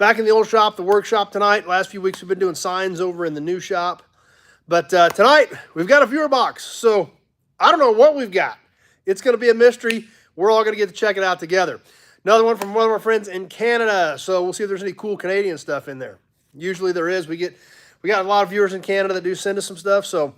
back in the old shop, the workshop tonight. Last few weeks we've been doing signs over in the new shop. But tonight we've got a viewer box. So I don't know what we've got. It's going to be a mystery. We're all going to get to check it out together. Another one from one of our friends in Canada. So we'll see if there's any cool Canadian stuff in there. Usually there is. We got a lot of viewers in Canada that do send us some stuff. So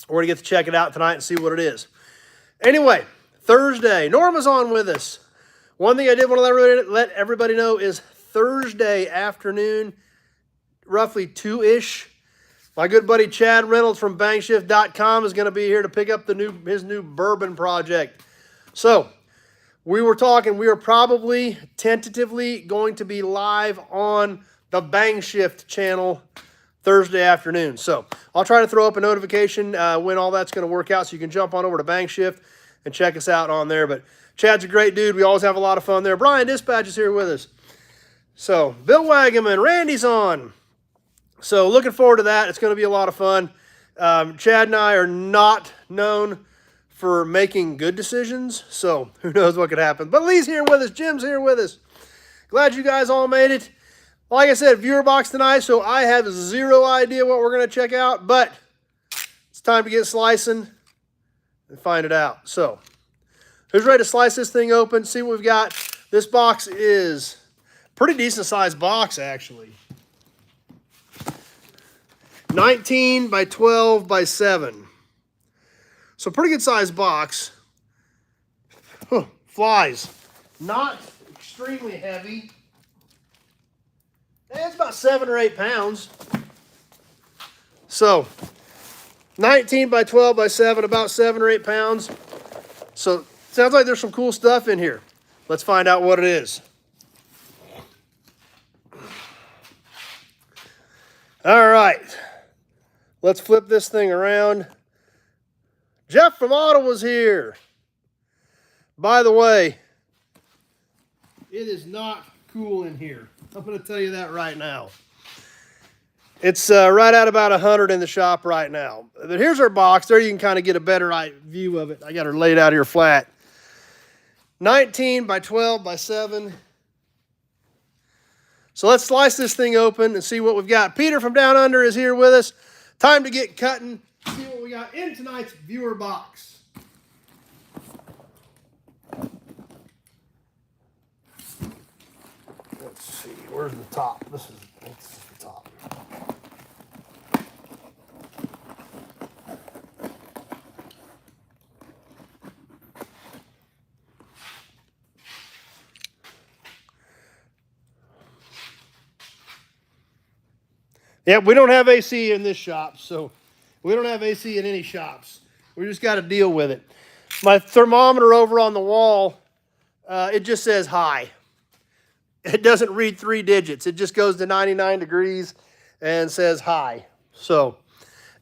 we're going to get to check it out tonight and see what it is. Anyway, Thursday. Norma's on with us. One thing I did want to let everybody know is Thursday afternoon, roughly 2-ish, my good buddy Chad Reynolds from Bangshift.com is going to be here to pick up his new bourbon project. So we were talking, we are probably tentatively going to be live on the Bangshift channel Thursday afternoon. So I'll try to throw up a notification when all that's going to work out so you can jump on over to Bangshift and check us out on there. But Chad's a great dude. We always have a lot of fun there. Brian Dispatch is here with us. So Bill Wagaman, Randy's on. So looking forward to that. It's going to be a lot of fun. Chad and I are not known for making good decisions, so who knows what could happen. But Lee's here with us. Jim's here with us. Glad you guys all made it. Like I said, viewer box tonight, so I have zero idea what we're going to check out, but it's time to get slicing and find it out. So who's ready to slice this thing open, see what we've got? This box is a pretty decent sized box, actually. 19 by 12 by 7. So pretty good sized box. Flies. Not extremely heavy. It's about 7 or 8 pounds. So 19 by 12 by 7, about 7 or 8 pounds. So sounds like there's some cool stuff in here. Let's find out what it is. All right. Let's flip this thing around. Jeff from Ottawa's here. By the way, it is not cool in here. I'm going to tell you that right now. It's right at about 100 in the shop right now. But here's our box. There you can kind of get a better view of it. I got her laid out here flat. 19 by 12 by 7. So let's slice this thing open and see what we've got. Peter from Down Under is here with us. Time to get cutting, see what we got in tonight's viewer box. Let's see, where's the top? This is the top. Yep, we don't have AC in this shop, so we don't have AC in any shops. We just got to deal with it. My thermometer over on the wall, it just says high. It doesn't read 3 digits. It just goes to 99 degrees and says high. So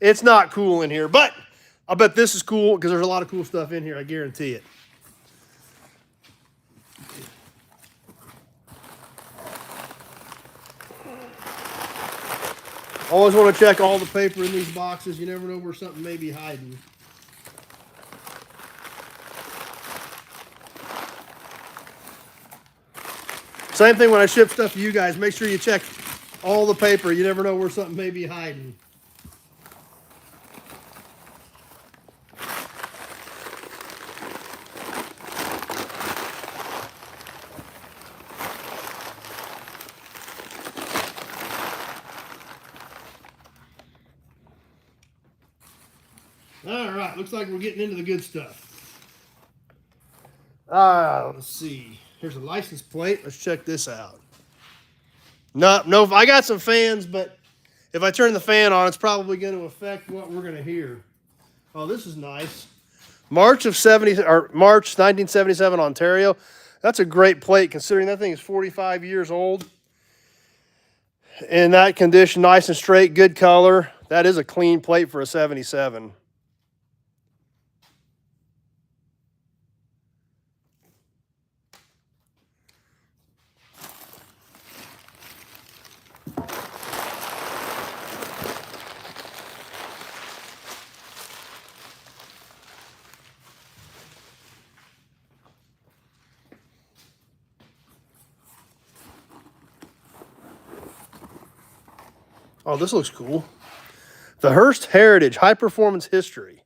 it's not cool in here, but I bet this is cool because there's a lot of cool stuff in here, I guarantee it. Always want to check all the paper in these boxes. You never know where something may be hiding. Same thing when I ship stuff to you guys. Make sure you check all the paper. You never know where something may be hiding. All right, looks like we're getting into the good stuff. Let's see. Here's a license plate. Let's check this out. No, I got some fans, but if I turn the fan on, it's probably going to affect what we're going to hear. Oh, this is nice. March 1977, Ontario. That's a great plate considering that thing is 45 years old. In that condition, nice and straight, good color. That is a clean plate for a 77. Oh, this looks cool. The Hurst Heritage High Performance History.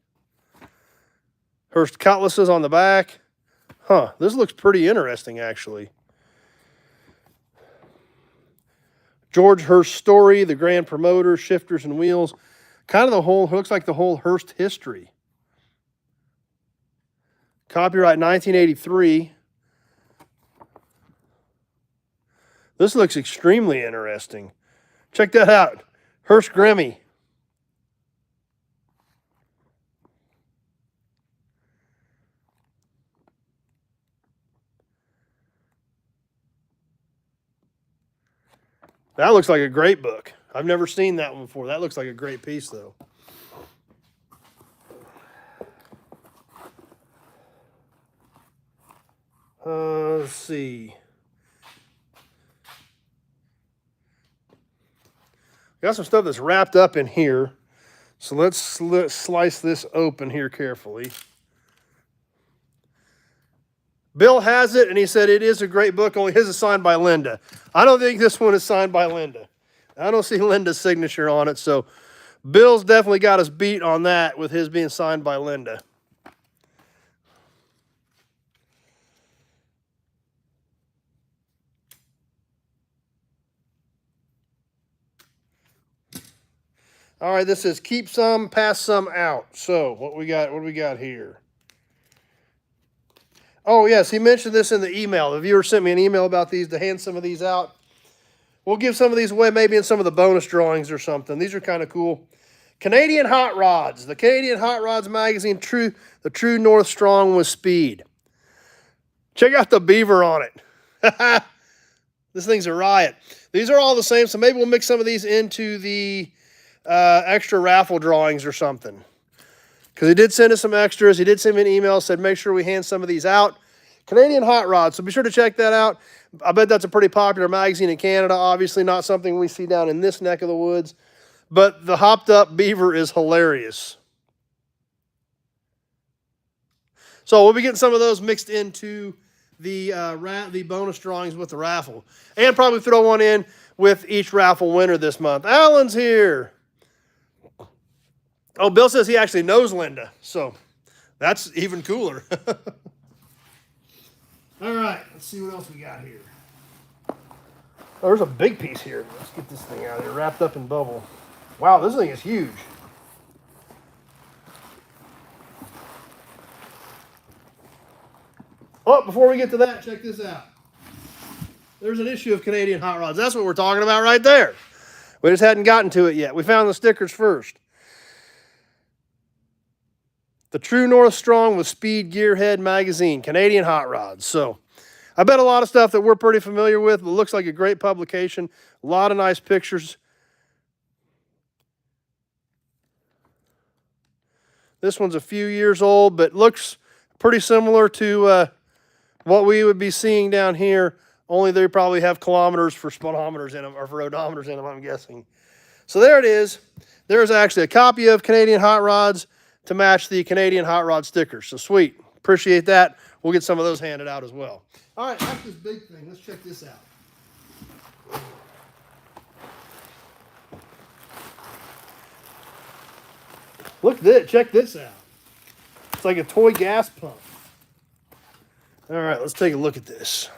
Hurst cutlasses on the back. Huh, this looks pretty interesting, actually. George Hurst story, the grand promoter, shifters and wheels. Kind of the whole, looks like the whole Hurst history. Copyright 1983. This looks extremely interesting. Check that out. Hurst Grimmy. That looks like a great book. I've never seen that one before. That looks like a great piece, though. Let's see. Got some stuff that's wrapped up in here. So let's slice this open here carefully. Bill has it, and he said it is a great book, only his is signed by Linda. I don't think this one is signed by Linda. I don't see Linda's signature on it, so Bill's definitely got us beat on that with his being signed by Linda. All right, this says keep some, pass some out. So what we got? What do we got here? Oh, yes, he mentioned this in the email. The viewer sent me an email about these to hand some of these out. We'll give some of these away maybe in some of the bonus drawings or something. These are kind of cool. Canadian Hot Rods. The Canadian Hot Rods magazine, the True North Strong with Speed. Check out the beaver on it. This thing's a riot. These are all the same, so maybe we'll mix some of these into the extra raffle drawings or something. Because he did send us some extras. He did send me an email, said make sure we hand some of these out. Canadian Hot Rods, so be sure to check that out. I bet that's a pretty popular magazine in Canada. Obviously not something we see down in this neck of the woods. But the hopped up beaver is hilarious. So we'll be getting some of those mixed into the bonus drawings with the raffle. And probably throw one in with each raffle winner this month. Alan's here. Oh, Bill says he actually knows Linda, so that's even cooler. All right, let's see what else we got here. Oh, there's a big piece here. Let's get this thing out of here, wrapped up in bubble. Wow, this thing is huge. Oh, before we get to that, check this out. There's an issue of Canadian Hot Rods. That's what we're talking about right there. We just hadn't gotten to it yet. We found the stickers first. The True North Strong with Speed Gearhead magazine, Canadian Hot Rods. So I bet a lot of stuff that we're pretty familiar with, but it looks like a great publication. A lot of nice pictures. This one's a few years old, but looks pretty similar to what we would be seeing down here, only they probably have kilometers for speedometers in them, or for odometers in them, I'm guessing. So there it is. There's actually a copy of Canadian Hot Rods to match the Canadian Hot Rod stickers. So sweet. Appreciate that. We'll get some of those handed out as well. All right, that's this big thing. Let's check this out. Look at this. Check this out. It's like a toy gas pump. All right, let's take a look at this.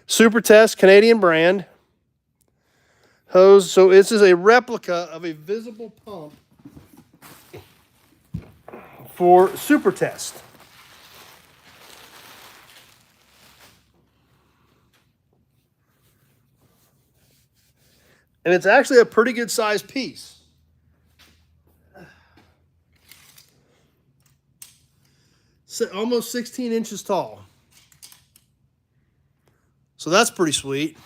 Super Test, Canadian brand. Hose. So this is a replica of a visible pump for Super Test. And it's actually a pretty good sized piece. Almost 16 inches tall. So that's pretty sweet.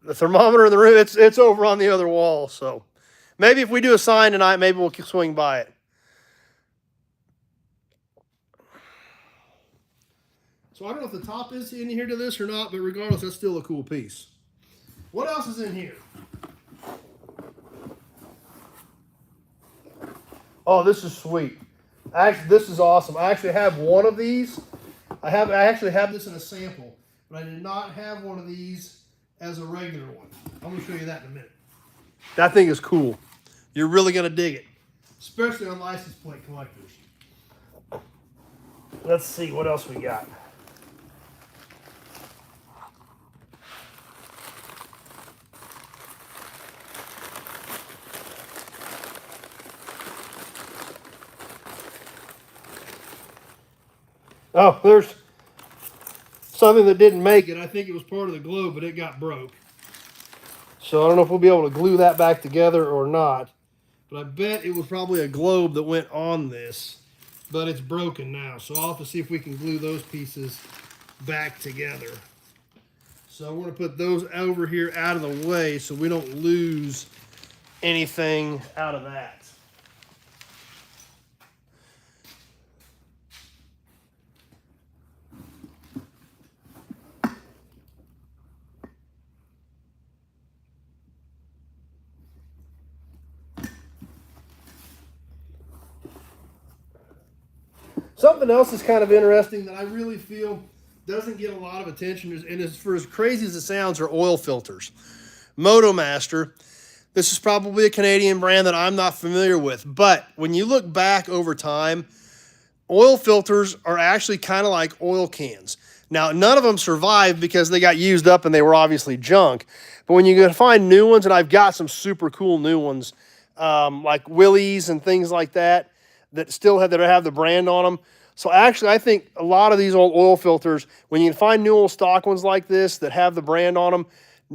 The thermometer in the room, it's over on the other wall. So maybe if we do a sign tonight, maybe we'll swing by it. So I don't know if the top is in here to this or not, but regardless, that's still a cool piece. What else is in here? Oh, this is sweet. Actually, this is awesome. I actually have one of these. I actually have this in a sample. but I did not have one of these as a regular one. I'm going to show you that in a minute. That thing is cool. You're really going to dig it, especially on license plate collectors. Let's see what else we got. Oh, there's something that didn't make it. I think it was part of the globe, but it got broke. So I don't know if we'll be able to glue that back together or not. But I bet it was probably a globe that went on this. But it's broken now. So I'll have to see if we can glue those pieces back together. So we're going to put those over here out of the way so we don't lose anything out of that. Something else is kind of interesting that I really feel doesn't get a lot of attention, and is for as crazy as it sounds, are oil filters. Motomaster. This is probably a Canadian brand that I'm not familiar with, but when you look back over time, oil filters are actually kind of like oil cans. Now, none of them survived because they got used up and they were obviously junk. But when you go find new ones, and I've got some super cool new ones, like Willys and things like that, that still have the brand on them. So actually, I think a lot of these old oil filters, when you can find new old stock ones like this that have the brand on them,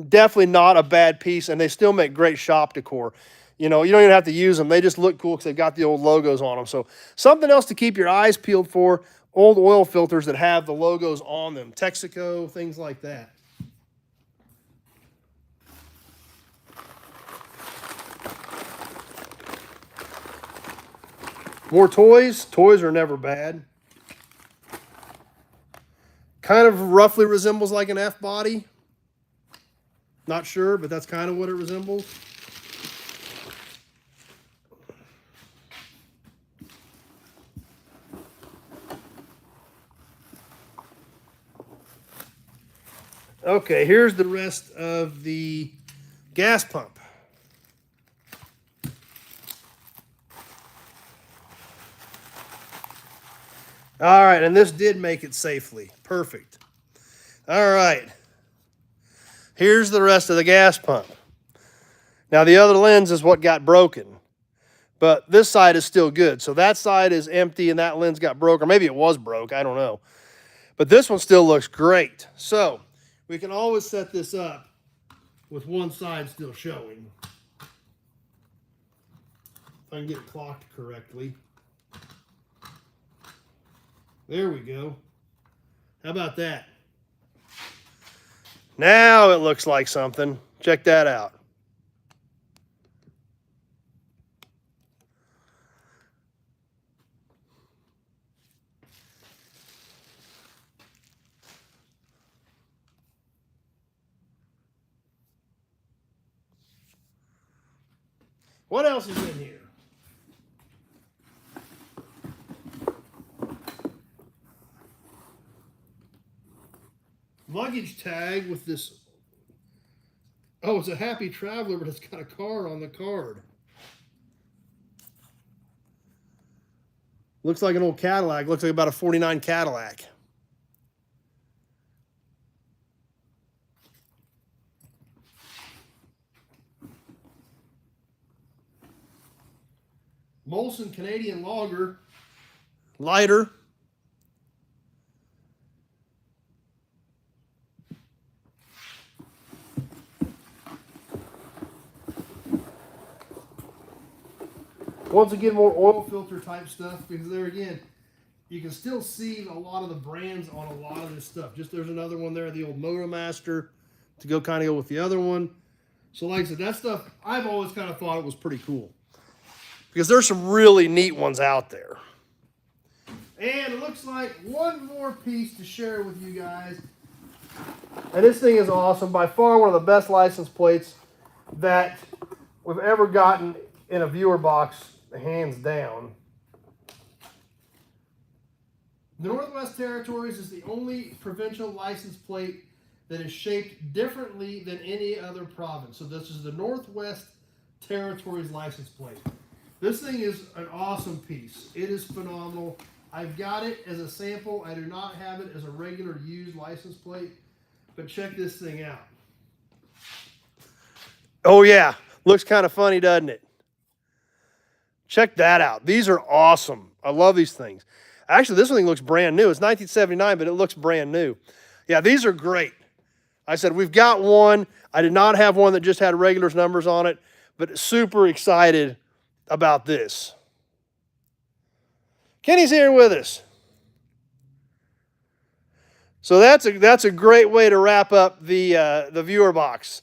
definitely not a bad piece, and they still make great shop decor. You know, you don't even have to use them. They just look cool because they've got the old logos on them. So something else to keep your eyes peeled for, old oil filters that have the logos on them. Texaco, things like that. More toys. Toys are never bad. Kind of roughly resembles like an F-body. Not sure, but that's kind of what it resembles. Okay, here's the rest of the gas pump. All right, and this did make it safely. Perfect. All right. Here's the rest of the gas pump. Now, the other lens is what got broken, but this side is still good. So that side is empty and that lens got broke, or maybe it was broke, I don't know. But this one still looks great. So we can always set this up with one side still showing. If I can get it clocked correctly. There we go. How about that? Now it looks like something. Check that out. What else is in here? Luggage tag with this. Oh, it's a Happy Traveler, but it's got a car on the card. Looks like an old Cadillac. Looks like about a 49 Cadillac. Molson Canadian Lager. Lighter. Once again, more oil filter type stuff, because there again, you can still see a lot of the brands on a lot of this stuff. Just there's another one there, the old Motomaster, to go kind of go with the other one. So like I said, that stuff, I've always kind of thought it was pretty cool, because there's some really neat ones out there. And it looks like one more piece to share with you guys. And this thing is awesome. By far one of the best license plates that we've ever gotten in a viewer box, hands down. The Northwest Territories is the only provincial license plate that is shaped differently than any other province. So this is the Northwest Territories license plate. This thing is an awesome piece. It is phenomenal. I've got it as a sample. I do not have it as a regular used license plate, but check this thing out. Oh yeah, looks kind of funny, doesn't it? Check that out. These are awesome. I love these things. Actually, this thing looks brand new. It's 1979, but it looks brand new. Yeah, these are great. I said, we've got one. I did not have one that just had regulars numbers on it, but super excited about this. Kenny's here with us. So that's a great way to wrap up the viewer box.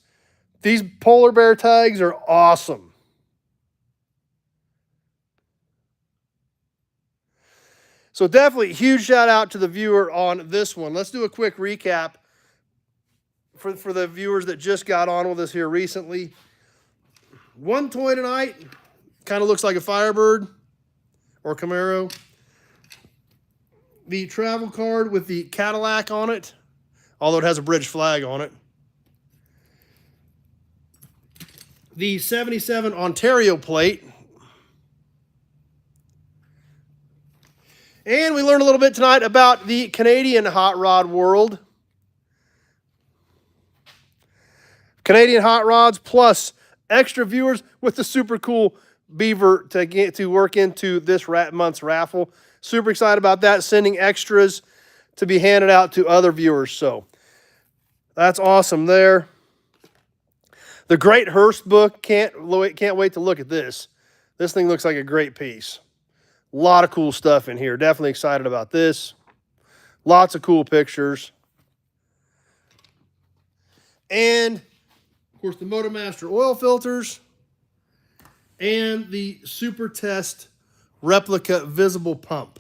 These polar bear tags are awesome. So definitely huge shout out to the viewer on this one. Let's do a quick recap for the viewers that just got on with us here recently. One toy tonight, kind of looks like a Firebird or Camaro. The travel card with the Cadillac on it, although it has a bridge flag on it. The 77 Ontario plate. And we learned a little bit tonight about the Canadian hot rod world. Canadian hot rods plus extra viewers with the super cool beaver to work into this month's raffle. Super excited about that. Sending extras to be handed out to other viewers. So that's awesome there. The Great Hearst book. Can't wait to look at this. This thing looks like a great piece. A lot of cool stuff in here. Definitely excited about this. Lots of cool pictures. And, of course, the MotoMaster oil filters. And the Super Test replica visible pump.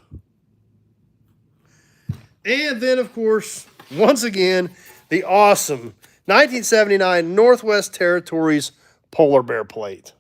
And then, of course, once again, the awesome 1979 Northwest Territories polar bear plate.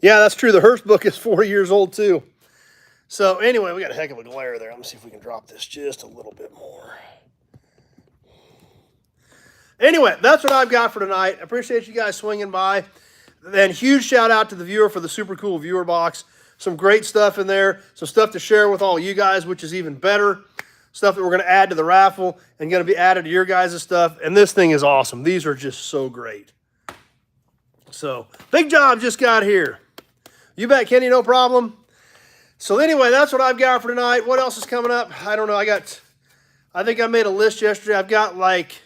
Yeah, that's true. The Hearst book is 40 years old, too. So, anyway, we got a heck of a glare there. Let me see if we can drop this just a little bit more. Anyway, that's what I've got for tonight. I appreciate you guys swinging by. And huge shout out to the viewer for the super cool viewer box. Some great stuff in there. Some stuff to share with all you guys, which is even better. Stuff that we're going to add to the raffle and going to be added to your guys' stuff. And this thing is awesome. These are just so great. So, big job just got here. You bet, Kenny, no problem. So anyway, that's what I've got for tonight. What else is coming up? I don't know. I think I made a list yesterday. I've got like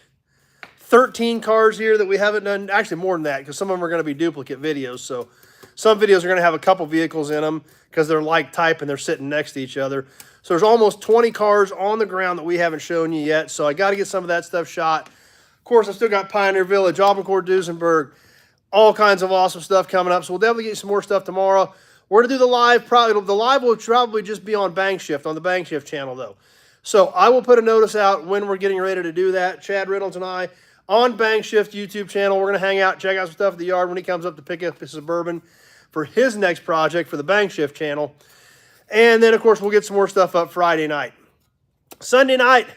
13 cars here that we haven't done. Actually, more than that, because some of them are going to be duplicate videos. So some videos are going to have a couple vehicles in them because they're like type and they're sitting next to each other. So there's almost 20 cars on the ground that we haven't shown you yet. So I got to get some of that stuff shot. Of course, I still got Pioneer Village, Albacore, Duesenberg, all kinds of awesome stuff coming up. So we'll definitely get some more stuff tomorrow. We're going to do the live. The live will probably just be on Bankshift, on the Bankshift channel, though. So I will put a notice out when we're getting ready to do that. Chad Reynolds and I on Bankshift YouTube channel. We're going to hang out, check out some stuff at the yard when he comes up to pick up his Suburban for his next project for the Bankshift channel. And then, of course, we'll get some more stuff up Friday night. Sunday night,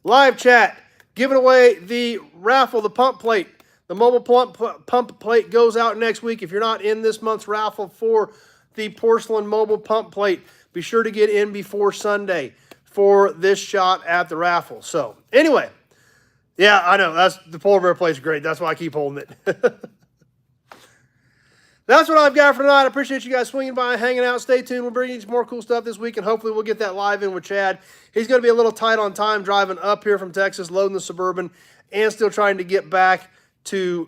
live chat, giving away the raffle, the pump plate. The mobile pump plate goes out next week. If you're not in this month's raffle for the porcelain mobile pump plate, be sure to get in before Sunday for this shot at the raffle. So, anyway, yeah, I know. The polar bear plate's great. That's why I keep holding it. That's what I've got for tonight. I appreciate you guys swinging by and hanging out. Stay tuned. We'll bring you some more cool stuff this week, and hopefully we'll get that live in with Chad. He's going to be a little tight on time driving up here from Texas, loading the Suburban, and still trying to get back to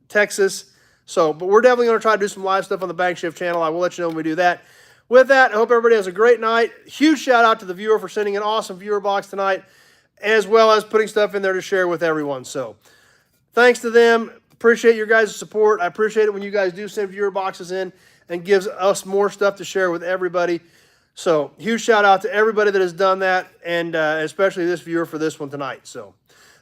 Texas. So, but we're definitely going to try to do some live stuff on the Bankshift channel. I will let you know when we do that. With that, I hope everybody has a great night. Huge shout out to the viewer for sending an awesome viewer box tonight, as well as putting stuff in there to share with everyone. So, thanks to them. Appreciate your guys' support. I appreciate it when you guys do send viewer boxes in and gives us more stuff to share with everybody. So huge shout out to everybody that has done that, and especially this viewer for this one tonight. So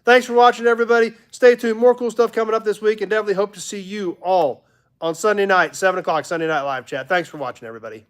thanks for watching, everybody. Stay tuned. More cool stuff coming up this week, and definitely hope to see you all on Sunday night, 7 o'clock, Sunday Night Live Chat. Thanks for watching, everybody.